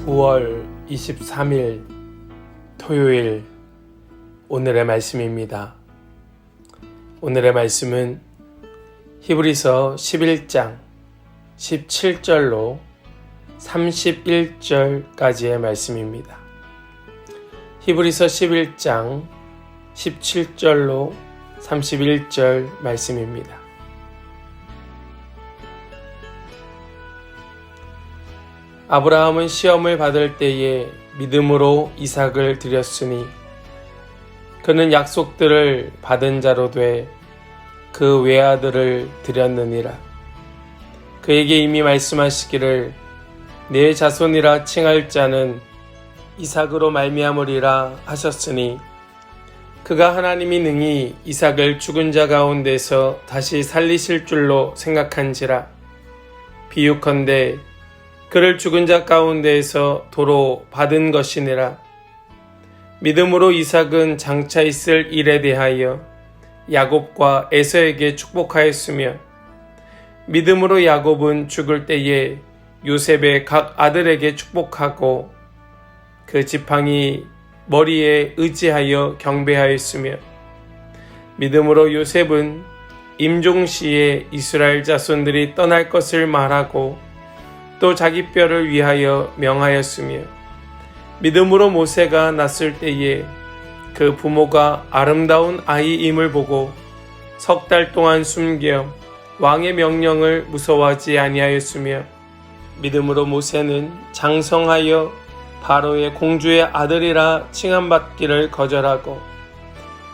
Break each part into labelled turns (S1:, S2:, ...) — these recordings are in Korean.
S1: 9월 23일 토요일 오늘의 말씀입니다. 오늘의 말씀은 히브리서 11장 17절로 31절까지의 말씀입니다. 히브리서 11장 17절로 31절 말씀입니다. 아브라함은 시험을 받을 때에 믿음으로 이삭을 드렸으니 그는 약속들을 받은 자로 돼 그 외아들을 드렸느니라. 그에게 이미 말씀하시기를 내 자손이라 칭할 자는 이삭으로 말미암으리라 하셨으니 그가 하나님이 능히 이삭을 죽은 자 가운데서 다시 살리실 줄로 생각한지라. 비유컨대 그를 죽은 자 가운데에서 도로 받은 것이니라. 믿음으로 이삭은 장차 있을 일에 대하여 야곱과 에서에게 축복하였으며 믿음으로 야곱은 죽을 때에 요셉의 각 아들에게 축복하고 그 지팡이 머리에 의지하여 경배하였으며 믿음으로 요셉은 임종시에 이스라엘 자손들이 떠날 것을 말하고 또 자기 뼈를 위하여 명하였으며 믿음으로 모세가 났을 때에 그 부모가 아름다운 아이임을 보고 석 달 동안 숨겨 왕의 명령을 무서워하지 아니하였으며 믿음으로 모세는 장성하여 바로의 공주의 아들이라 칭함받기를 거절하고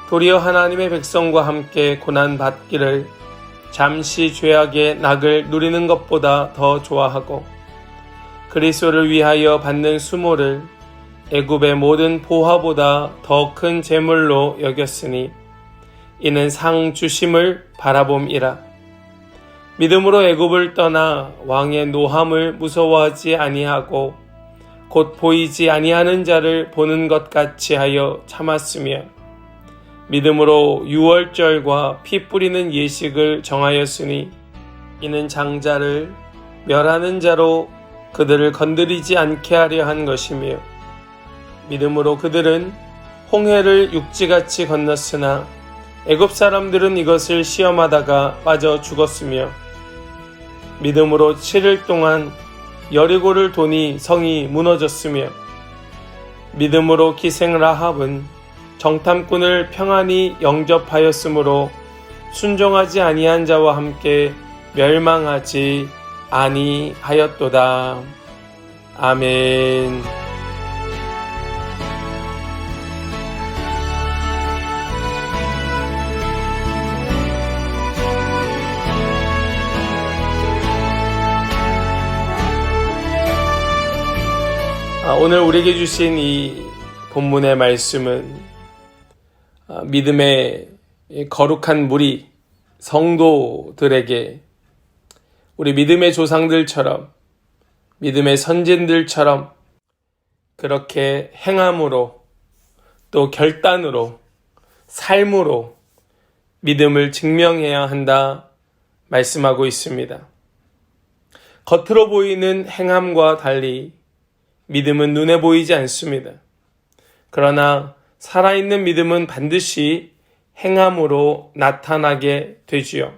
S1: 도리어 하나님의 백성과 함께 고난받기를 잠시 죄악의 낙을 누리는 것보다 더 좋아하고 그리스도를 위하여 받는 수모를 애굽의 모든 보화보다 더 큰 재물로 여겼으니 이는 상 주심을 바라봄이라. 믿음으로 애굽을 떠나 왕의 노함을 무서워하지 아니하고 곧 보이지 아니하는 자를 보는 것 같이 하여 참았으며 믿음으로 유월절과 피 뿌리는 예식을 정하였으니 이는 장자를 멸하는 자로 그들을 건드리지 않게 하려 한 것이며 믿음으로 그들은 홍해를 육지같이 건넜으나 애굽 사람들은 이것을 시험하다가 빠져 죽었으며 믿음으로 7일 동안 여리고를 도니 성이 무너졌으며 믿음으로 기생 라합은 정탐꾼을 평안히 영접하였으므로 순종하지 아니한 자와 함께 멸망하지 아니하였도다. 아멘. 오늘 우리에게 주신 이 본문의 말씀은 믿음의 거룩한 무리 성도들에게 우리 믿음의 조상들처럼 믿음의 선진들처럼 그렇게 행함으로 또 결단으로 삶으로 믿음을 증명해야 한다 말씀하고 있습니다. 겉으로 보이는 행함과 달리 믿음은 눈에 보이지 않습니다. 그러나 살아있는 믿음은 반드시 행함으로 나타나게 되지요.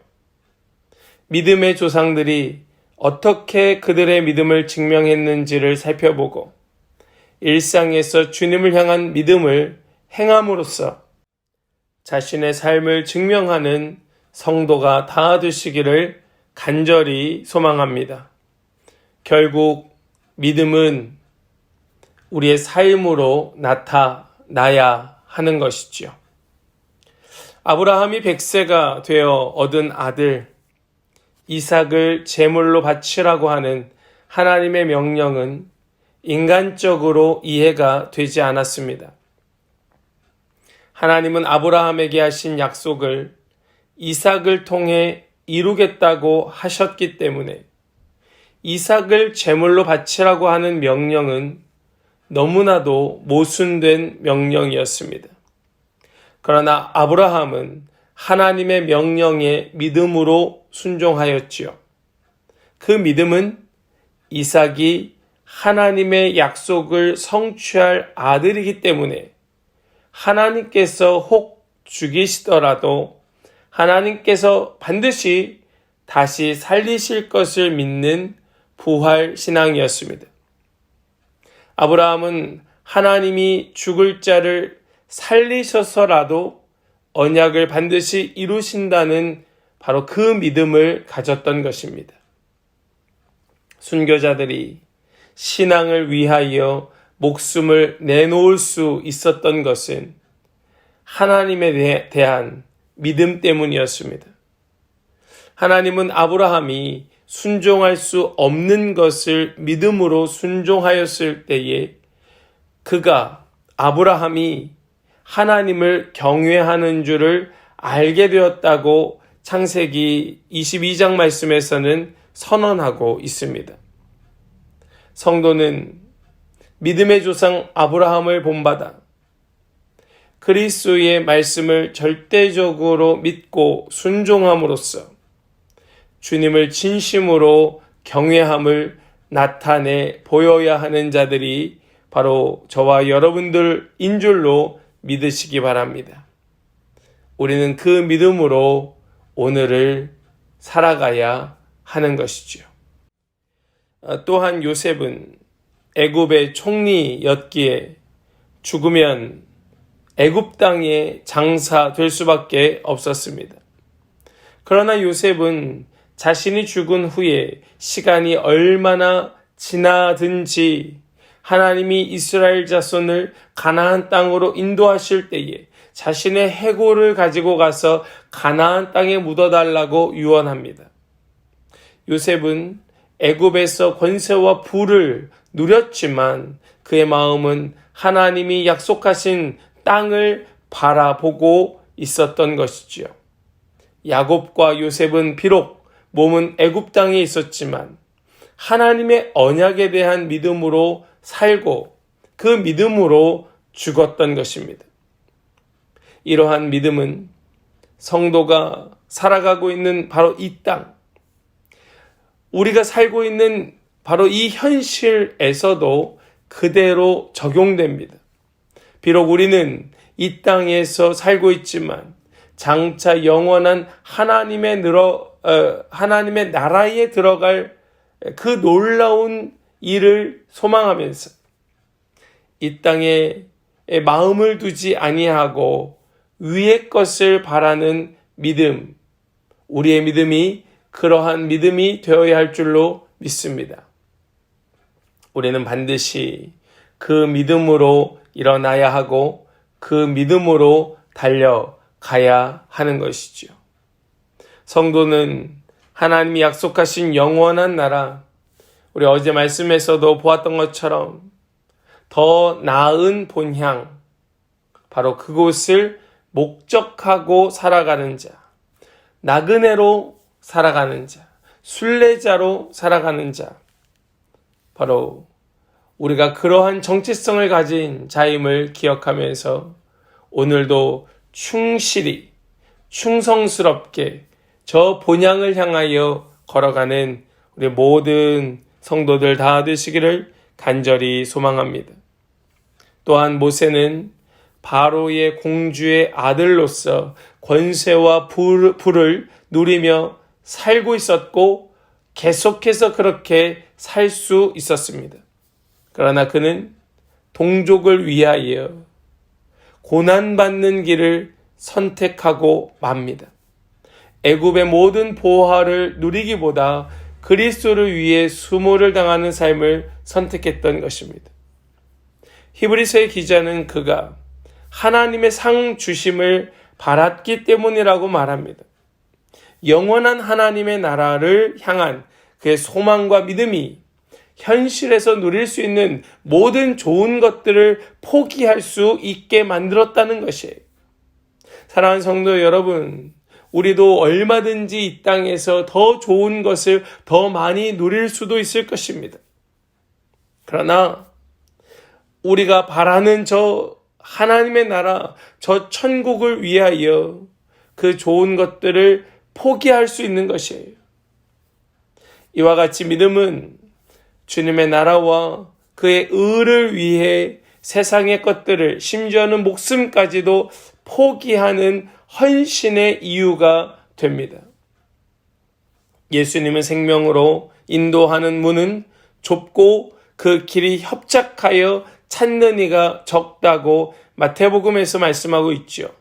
S1: 믿음의 조상들이 어떻게 그들의 믿음을 증명했는지를 살펴보고 일상에서 주님을 향한 믿음을 행함으로써 자신의 삶을 증명하는 성도가 다 되시기를 간절히 소망합니다. 결국 믿음은 우리의 삶으로 나타나야 하는 것이지요. 아브라함이 100세가 되어 얻은 아들 이삭을 제물로 바치라고 하는 하나님의 명령은 인간적으로 이해가 되지 않았습니다. 하나님은 아브라함에게 하신 약속을 이삭을 통해 이루겠다고 하셨기 때문에 이삭을 제물로 바치라고 하는 명령은 너무나도 모순된 명령이었습니다. 그러나 아브라함은 하나님의 명령에 믿음으로 순종하였지요. 그 믿음은 이삭이 하나님의 약속을 성취할 아들이기 때문에 하나님께서 혹 죽이시더라도 하나님께서 반드시 다시 살리실 것을 믿는 부활 신앙이었습니다. 아브라함은 하나님이 죽을 자를 살리셔서라도 언약을 반드시 이루신다는 바로 그 믿음을 가졌던 것입니다. 순교자들이 신앙을 위하여 목숨을 내놓을 수 있었던 것은 하나님에 대한 믿음 때문이었습니다. 하나님은 아브라함이 순종할 수 없는 것을 믿음으로 순종하였을 때에 아브라함이 하나님을 경외하는 줄을 알게 되었다고 창세기 22장 말씀에서는 선언하고 있습니다. 성도는 믿음의 조상 아브라함을 본받아 그리스도의 말씀을 절대적으로 믿고 순종함으로써 주님을 진심으로 경외함을 나타내 보여야 하는 자들이 바로 저와 여러분들인 줄로 믿으시기 바랍니다. 우리는 그 믿음으로 오늘을 살아가야 하는 것이죠. 또한 요셉은 애굽의 총리였기에 죽으면 애굽 땅에 장사될 수밖에 없었습니다. 그러나 요셉은 자신이 죽은 후에 시간이 얼마나 지나든지 하나님이 이스라엘 자손을 가나안 땅으로 인도하실 때에 자신의 해골을 가지고 가서 가나안 땅에 묻어달라고 유언합니다. 요셉은 애굽에서 권세와 부를 누렸지만 그의 마음은 하나님이 약속하신 땅을 바라보고 있었던 것이지요. 야곱과 요셉은 비록 몸은 애굽 땅에 있었지만 하나님의 언약에 대한 믿음으로 살고 그 믿음으로 죽었던 것입니다. 이러한 믿음은 성도가 살아가고 있는 바로 이 땅, 우리가 살고 있는 바로 이 현실에서도 그대로 적용됩니다. 비록 우리는 이 땅에서 살고 있지만 장차 영원한 하나님의 나라에 들어갈 그 놀라운 일을 소망하면서 이 땅에 마음을 두지 아니하고 위의 것을 바라는 믿음, 우리의 믿음이 그러한 믿음이 되어야 할 줄로 믿습니다. 우리는 반드시 그 믿음으로 일어나야 하고 그 믿음으로 달려가야 하는 것이죠. 성도는 하나님이 약속하신 영원한 나라, 우리 어제 말씀에서도 보았던 것처럼 더 나은 본향, 바로 그곳을 목적하고 살아가는 자, 나그네로 살아가는 자, 순례자로 살아가는 자, 바로 우리가 그러한 정체성을 가진 자임을 기억하면서 오늘도 충실히, 충성스럽게 저 본향을 향하여 걸어가는 우리 모든 성도들 다 되시기를 간절히 소망합니다. 또한 모세는 바로의 공주의 아들로서 권세와 부를 누리며 살고 있었고 계속해서 그렇게 살 수 있었습니다. 그러나 그는 동족을 위하여 고난받는 길을 선택하고 맙니다. 애굽의 모든 보화를 누리기보다 그리스도를 위해 수모를 당하는 삶을 선택했던 것입니다. 히브리서의 기자는 그가 하나님의 상 주심을 바랐기 때문이라고 말합니다. 영원한 하나님의 나라를 향한 그의 소망과 믿음이 현실에서 누릴 수 있는 모든 좋은 것들을 포기할 수 있게 만들었다는 것이에요. 사랑하는 성도 여러분, 우리도 얼마든지 이 땅에서 더 좋은 것을 더 많이 누릴 수도 있을 것입니다. 그러나 우리가 바라는 저 하나님의 나라, 저 천국을 위하여 그 좋은 것들을 포기할 수 있는 것이에요. 이와 같이 믿음은 주님의 나라와 그의 의를 위해 세상의 것들을, 심지어는 목숨까지도 포기하는 헌신의 이유가 됩니다. 예수님은 생명으로 인도하는 문은 좁고 그 길이 협착하여 찾는 이가 적다고 마태복음에서 말씀하고 있죠.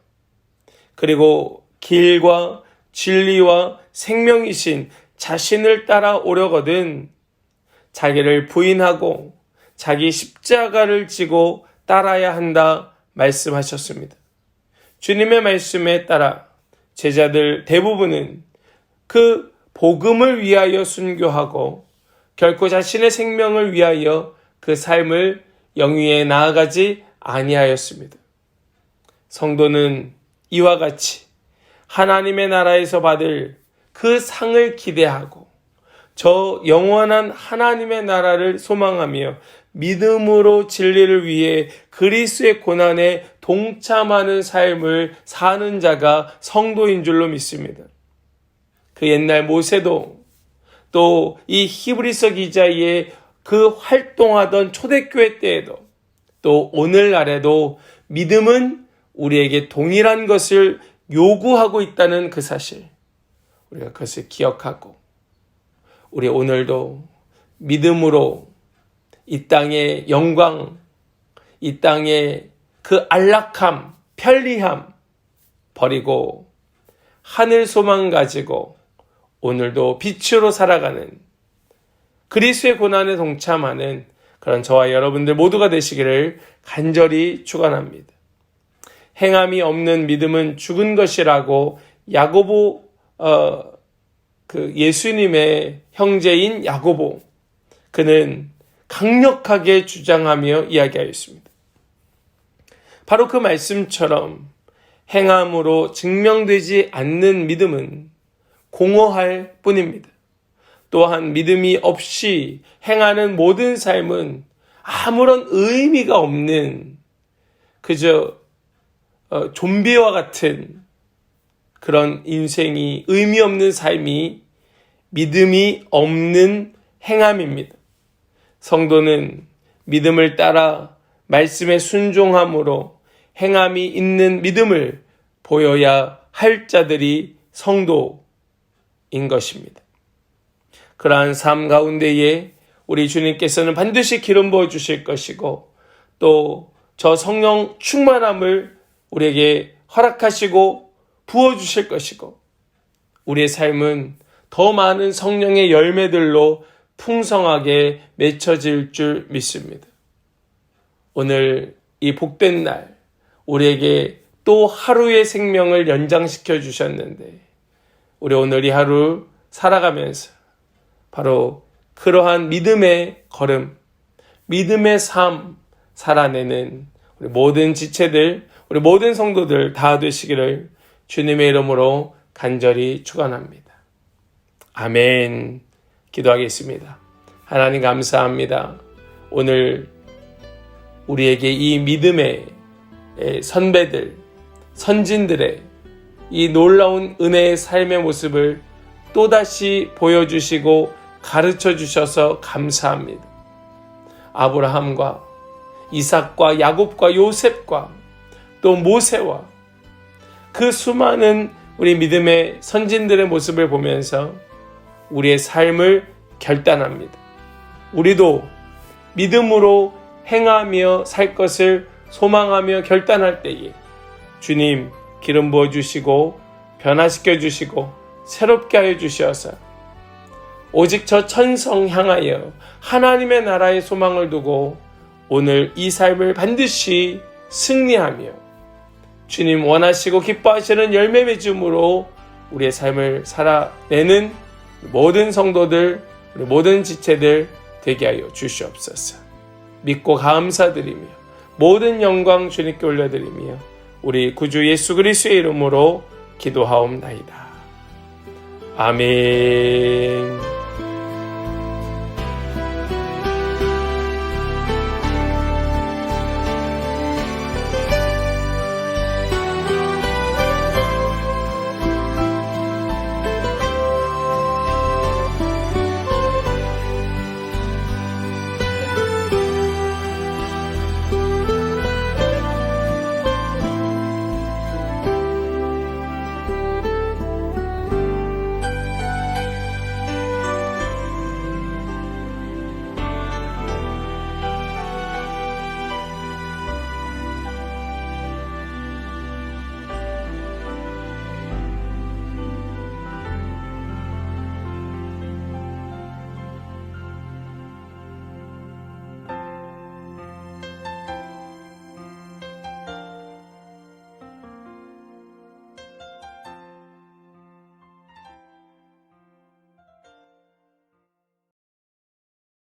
S1: 그리고 길과 진리와 생명이신 자신을 따라오려거든 자기를 부인하고 자기 십자가를 지고 따라야 한다 말씀하셨습니다. 주님의 말씀에 따라 제자들 대부분은 그 복음을 위하여 순교하고 결코 자신의 생명을 위하여 그 삶을 영위에 나아가지 아니하였습니다. 성도는 이와 같이 하나님의 나라에서 받을 그 상을 기대하고 저 영원한 하나님의 나라를 소망하며 믿음으로 진리를 위해 그리스도의 고난에 동참하는 삶을 사는 자가 성도인 줄로 믿습니다. 그 옛날 모세도 또 이 히브리서 기자의 그 활동하던 초대교회 때에도 또 오늘날에도 믿음은 우리에게 동일한 것을 요구하고 있다는 그 사실, 우리가 그것을 기억하고 우리 오늘도 믿음으로 이 땅의 영광, 이 땅의 그 안락함, 편리함 버리고 하늘 소망 가지고 오늘도 빛으로 살아가는 그리스도의 고난에 동참하는 그런 저와 여러분들 모두가 되시기를 간절히 축원합니다. 행함이 없는 믿음은 죽은 것이라고 야고보 그 예수님의 형제인 야고보 그는 강력하게 주장하며 이야기하였습니다. 바로 그 말씀처럼 행함으로 증명되지 않는 믿음은 공허할 뿐입니다. 또한 믿음이 없이 행하는 모든 삶은 아무런 의미가 없는 그저 좀비와 같은 그런 인생이 의미 없는 삶이 믿음이 없는 행함입니다. 성도는 믿음을 따라 말씀에 순종함으로 행함이 있는 믿음을 보여야 할 자들이 성도인 것입니다. 그러한 삶 가운데에 우리 주님께서는 반드시 기름 부어 주실 것이고 또 저 성령 충만함을 우리에게 허락하시고 부어주실 것이고 우리의 삶은 더 많은 성령의 열매들로 풍성하게 맺혀질 줄 믿습니다. 오늘 이 복된 날 우리에게 또 하루의 생명을 연장시켜 주셨는데 우리 오늘 이 하루 살아가면서 바로 그러한 믿음의 걸음, 믿음의 삶 살아내는 우리 모든 지체들, 우리 모든 성도들 다 되시기를 주님의 이름으로 간절히 축원합니다. 아멘. 기도하겠습니다. 하나님 감사합니다. 오늘 우리에게 이 믿음의 선배들, 선진들의 이 놀라운 은혜의 삶의 모습을 또다시 보여주시고 가르쳐 주셔서 감사합니다. 아브라함과 이삭과 야곱과 요셉과 또 모세와 그 수많은 우리 믿음의 선진들의 모습을 보면서 우리의 삶을 결단합니다. 우리도 믿음으로 행하며 살 것을 소망하며 결단할 때에 주님 기름 부어주시고 변화시켜 주시고 새롭게 하여 주셔서 오직 저 천성 향하여 하나님의 나라의 소망을 두고 오늘 이 삶을 반드시 승리하며 주님 원하시고 기뻐하시는 열매 맺음으로 우리의 삶을 살아내는 모든 성도들, 우리 모든 지체들 되게 하여 주시옵소서. 믿고 감사드리며 모든 영광 주님께 올려드리며 우리 구주 예수 그리스도의 이름으로 기도하옵나이다. 아멘.